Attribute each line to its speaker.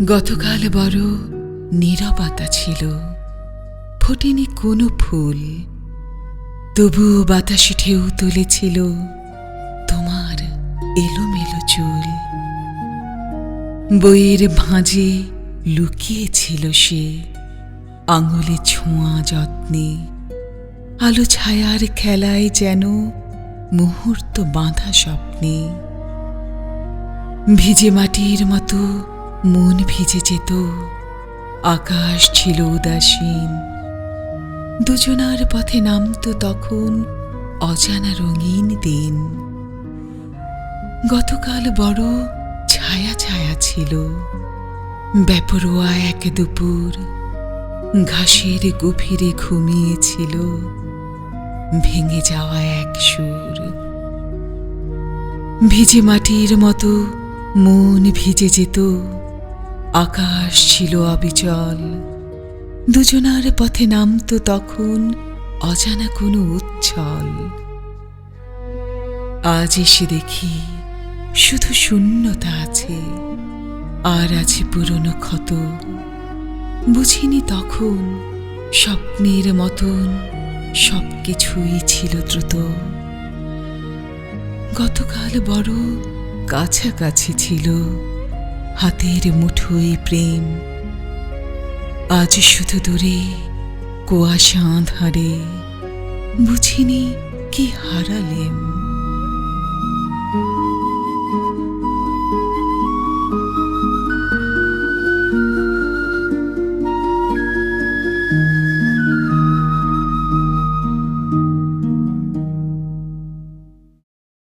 Speaker 1: গতকাল বড় নীরবতা ছিল, ফোটেনি কোনো ফুল, তবুও বাতাসে ঢেউ তুলেছিল তোমার এলোমেলো চুল। বইয়ের ভাঁজে লুকিয়েছিল সে আঙুলে ছোঁয়া যত্নে, আলো ছায়ার খেলায় যেন মুহূর্ত বাঁধা স্বপ্নে। ভিজে মাটির মতো মন ভিজে যেত, আকাশ ছিল উদাসীন, দুজনার পথে নামতো তখন অজানা রঙিন দিন। গতকাল বড় ছায়া ছায়া ছিল, বেপরোয়া এক দুপুর, ঘাসের গভীরে ঘুমিয়েছিল ভেঙে যাওয়া এক সুর। ভিজে মাটির মতো মন ভিজে যেত, আকাশ ছিল অবিচল, দুজনার পথে নামতো তখন অজানা কোনো উচ্ছল। আজ এসে দেখি শুধু শূন্যতা আছে, আর আছে পুরনো ক্ষত। বুঝিনি তখন স্বপ্নের মতন সবকিছুই ছিল দ্রুত। গতকাল বড় কাছাকাছি ছিল, হাতের মুঠোয় প্রেম, আজ শুধু দূরে কুয়াশা আঁধারে, বুঝিনি কি হারালেম।